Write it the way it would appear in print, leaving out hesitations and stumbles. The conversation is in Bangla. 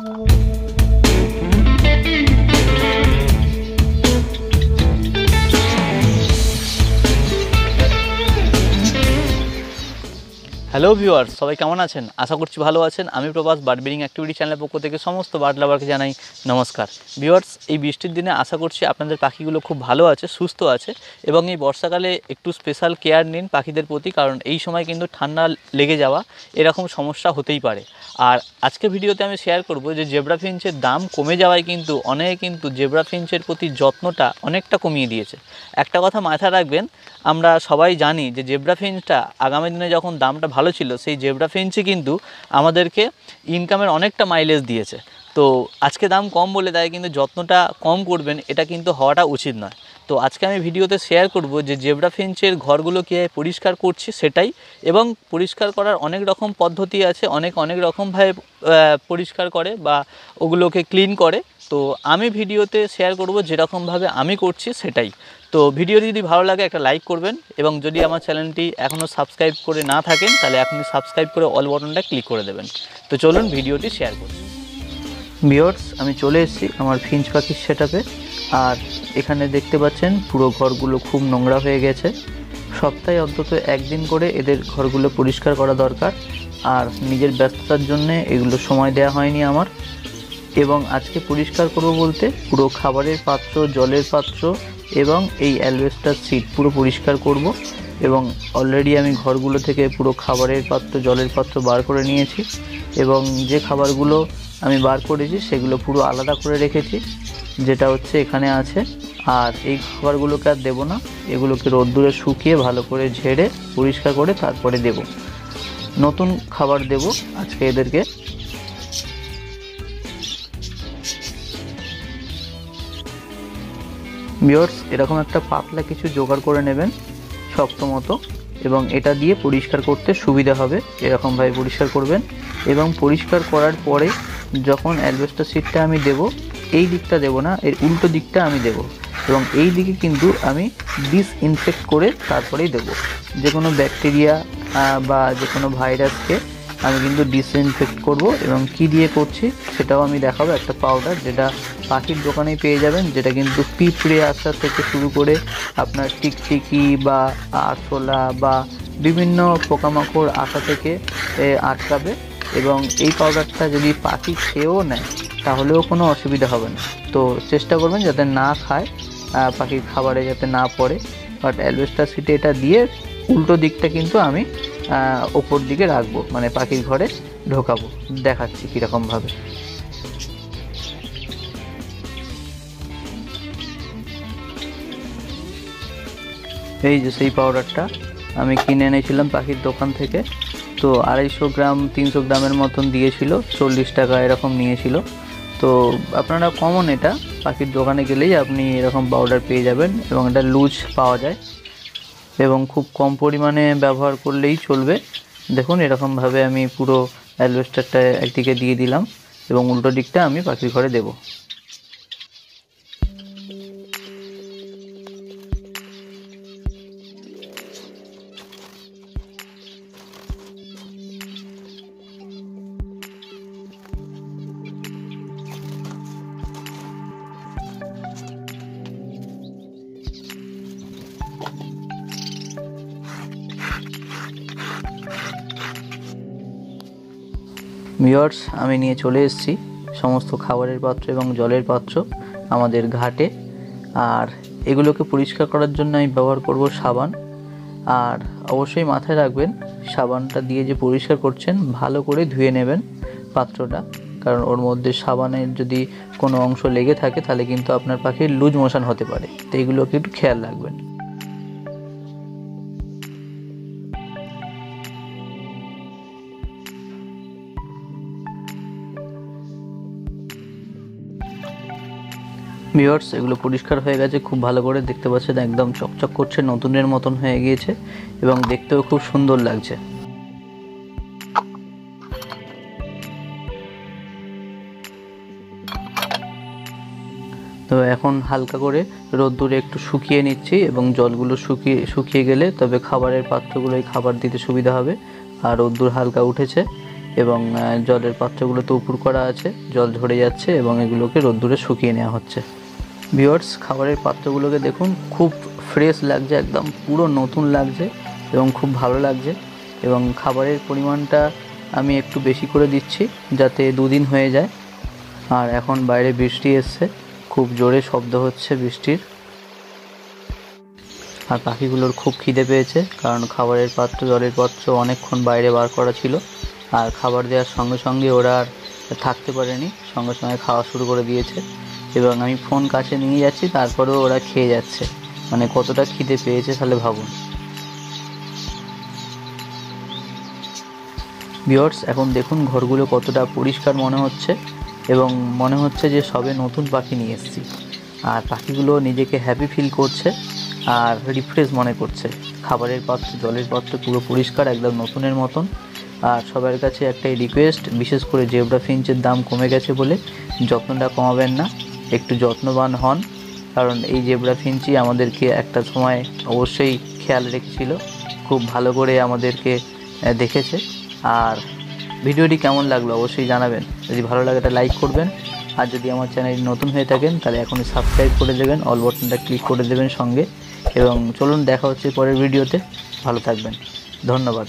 হ্যালো ভিউয়ার্স, সবাই কেমন আছেন? আশা করছি ভালো আছেন। আমি প্রবাস বার্ড ব্রিডিং অ্যাক্টিভিটি চ্যানেলের পক্ষ থেকে সমস্ত বার্ড লাভারকে জানাই নমস্কার। ভিউয়ার্স, এই বৃষ্টির দিনে আশা করছি আপনাদের পাখিগুলো খুব ভালো আছে, সুস্থ আছে এবং এই বর্ষাকালে একটু স্পেশাল কেয়ার নিন পাখিদের প্রতি, কারণ এই সময় কিন্তু ঠান্ডা লেগে যাওয়া এরকম সমস্যা হতেই পারে। আর আজকে ভিডিওতে আমি শেয়ার করব যে জেব্রা ফিঞ্চের দাম কমে যাওয়ায় কিন্তু অনেকে কিন্তু জেব্রা ফিঞ্চের প্রতি যত্নটা অনেকটা কমিয়ে দিয়েছে। একটা কথা মাথায় রাখবেন, আমরা সবাই জানি যে জেব্রা ফিঞ্চটা আগামী দিনে যখন দামটা ভালো ছিল, সেই জেব্রা ফিঞ্চই কিন্তু আমাদেরকে ইনকামের অনেকটা মাইলেজ দিয়েছে। তো আজকে দাম কম বলে তাই কিন্তু যত্নটা কম করবেন, এটা কিন্তু হওয়াটা উচিত নয়। তো আজকে আমি ভিডিওতে শেয়ার করব যে জেব্রা ফিঞ্চের ঘরগুলো কীভাবে পরিষ্কার করছি সেটাই, এবং পরিষ্কার করার অনেক রকম পদ্ধতি আছে, অনেক রকমভাবে পরিষ্কার করে বা ওগুলোকে ক্লিন করে। তো আমি ভিডিওতে শেয়ার করব যেরকমভাবে আমি করছি সেটাই। তো ভিডিওটি যদি ভালো লাগে একটা লাইক করবেন, এবং যদি আমার চ্যানেলটি এখনও সাবস্ক্রাইব করে না থাকেন তাহলে এখনই সাবস্ক্রাইব করে অল বাটনটা ক্লিক করে দেবেন। তো চলুন ভিডিওটি শেয়ার করুন। ভিউয়ার্স, আমি চলে এসেছি আমার ফিঞ্চ পাখির সেটআপে। আর এখানে দেখতে পাচ্ছেন পুরো ঘরগুলো খুব নোংরা হয়ে গেছে। সপ্তাহে অন্তত একদিন করে এদের ঘরগুলো পরিষ্কার করা দরকার। আর নিজের ব্যস্ততার জন্যে এগুলো সময় দেওয়া হয়নি আমার। এবং আজকে পরিষ্কার করব বলতে পুরো খাবারের পাত্র, জলের পাত্র এবং এই অ্যালবেস্টার সিট পুরো পরিষ্কার করব। এবং অলরেডি আমি ঘরগুলো থেকে পুরো খাবারের পাত্র, জলের পাত্র বার করে নিয়েছি, এবং যে খাবারগুলো আমি বার করেছি সেগুলো পুরো আলাদা করে রেখেছি, যেটা হচ্ছে এখানে আছে। আর এই খাবারগুলোকে আর দেবো না, এগুলোকে রোদ্দুরে শুকিয়ে ভালো করে ঝেড়ে পরিষ্কার করে তারপরে দেব। নতুন খাবার দেব আজকে এদেরকে। ভিউয়ার্স, এরকম একটা পাতলা কিছু জোগাড় করে নেবেন শক্ত মতো, এবং এটা দিয়ে পরিষ্কার করতে সুবিধা হবে। এরকমভাবে পরিষ্কার করবেন, এবং পরিষ্কার করার পরে যখন অ্যালবেস্টার সিটটা আমি দেব, এই দিকটা দেব না, এর উল্টো দিকটা আমি দেব, এবং এই দিকে কিন্তু আমি ডিসইনফেক্ট করে তারপরেই দেব। যে কোনো ব্যাকটেরিয়া বা যে কোনো ভাইরাসকে আমি কিন্তু ডিসইনফেক্ট করব। এবং কি দিয়ে করছি সেটাও আমি দেখাবো। একটা পাউডার যেটা পাখির দোকানেই পেয়ে যাবেন, যেটা কিন্তু পিঁপড়ে আসা থেকে শুরু করে আপনার টিকটিকি বা আরশোলা বা বিভিন্ন পোকামাকড় আসা থেকে আটকাবে। এবং এই পাউডারটা যদি পাখি খেয়েও নেয় তাহলেও কোনো অসুবিধা হবে না। তো চেষ্টা করবেন যাতে না খায়, পাখির খাবারে যাতে না পড়ে। বাট অ্যালবেস্টার সিটে এটা দিয়ে উল্টো দিকটা কিন্তু আমি ওপর দিকে রাখবো, মানে পাখির ঘরে ঢোকাবো। দেখাচ্ছি কীরকমভাবে। এই যে সেই পাউডারটা আমি কিনে এনেছিলাম পাখির দোকান থেকে। তো 250 গ্রাম 300 গ্রামের মতন দিয়েছিল, 40 টাকা এরকম নিয়েছিল। তো আপনারা কমন এটা পাখির দোকানে গেলেই আপনি এরকম পাউডার পেয়ে যাবেন, এবং এটা লুজ পাওয়া যায়, এবং খুব কম পরিমাণে ব্যবহার করলেই চলবে। দেখুন এরকমভাবে আমি পুরো অ্যালবেস্টারটা একদিকে দিয়ে দিলাম, এবং উল্টো দিকটা আমি পাখির ঘরে দেব। ভিউয়ার্স, আমি নিয়ে চলে এসেছি সমস্ত খাবারের পাত্র এবং জলের পাত্র আমাদের ঘাটে। আর এগুলোকে পরিষ্কার করার জন্য আমি ব্যবহার করব সাবান। আর অবশ্যই মাথায় রাখবেন, সাবানটা দিয়ে যে পরিষ্কার করছেন ভালো করে ধুয়ে নেবেন পাত্রটা, কারণ ওর মধ্যে সাবানের যদি কোনো অংশ লেগে থাকে তাহলে কিন্তু আপনার পাখির লুজ মোশন হতে পারে। তো এগুলোকে একটু খেয়াল রাখবেন। ভিউয়ার্স, এগুলো পরিষ্কার হয়ে গেছে খুব ভালো করে, দেখতে পাচ্ছেন একদম চকচক করছে, নতুনের মতন হয়ে গিয়েছে, এবং দেখতেও খুব সুন্দর লাগছে। তো এখন হালকা করে রোদ্দুরে একটু শুকিয়ে নিচ্ছি, এবং জলগুলো শুকিয়ে গেলে তবে খাবারের পাত্রগুলোয় খাবার দিতে সুবিধা হবে। আর রোদ্দুর হালকা উঠেছে, এবং জলের পাত্রগুলোতে উপুর করা আছে, জল ঝরে যাচ্ছে এবং এগুলোকে রোদ্দুরে শুকিয়ে নেওয়া হচ্ছে। ভিউয়ার্স, খাবারের পাত্রগুলোকে দেখুন, খুব ফ্রেশ লাগছে, একদম পুরো নতুন লাগছে এবং খুব ভালো লাগছে। এবং খাবারের পরিমাণটা আমি একটু বেশি করে দিচ্ছি যাতে 2 দিন হয়ে যায়। আর এখন বাইরে বৃষ্টি এসছে, খুব জোরে শব্দ হচ্ছে বৃষ্টির। আর পাখিগুলোর খুব খিদে পেয়েছে, কারণ খাবারের পাত্র, জলের পাত্র অনেকক্ষণ বাইরে বার করা ছিল। আর খাবার দেওয়ার সঙ্গে সঙ্গে ওরা আর থাকতে পারেনি, সঙ্গে সঙ্গে খাওয়া শুরু করে দিয়েছে। এবং আমি ফোন কাছে নিয়ে যাচ্ছি, তারপরেও ওরা খেয়ে যাচ্ছে। মানে কতটা খিদে পেয়েছে তাহলে ভাবুন। ভিউয়ার্স, এখন দেখুন ঘরগুলো কতটা পরিষ্কার মনে হচ্ছে এবং মনে হচ্ছে যে সবে নতুন পাখি নিয়ে এসেছি। আর পাখিগুলো নিজেকে হ্যাপি ফিল করছে আর রিফ্রেশ মনে করছে। খাবারের পাত্র, জলের পাত্র পুরো পরিষ্কার, একদম নতুনের মতন। আর সবার কাছে একটাই রিকোয়েস্ট, বিশেষ করে জেব্রা ফিঞ্চের দাম কমে গেছে বলে যত্নটা কমাবেন না, একটু যত্নবান হন। কারণ এই জেব্রা ফিঞ্চই আমাদেরকে একটা সময় অবশ্যই খেয়াল রেখেছিল, খুব ভালো করে আমাদেরকে দেখেছে। আর ভিডিওটি কেমন লাগলো অবশ্যই জানাবেন। যদি ভালো লাগে একটা লাইক করবেন, আর যদি আমার চ্যানেল নতুন হয়ে থাকেন তাহলে এখনই সাবস্ক্রাইব করে দেবেন, অল বাটনটা ক্লিক করে দেবেন সঙ্গে। এবং চলুন দেখা হচ্ছে পরের ভিডিওতে। ভালো থাকবেন, ধন্যবাদ।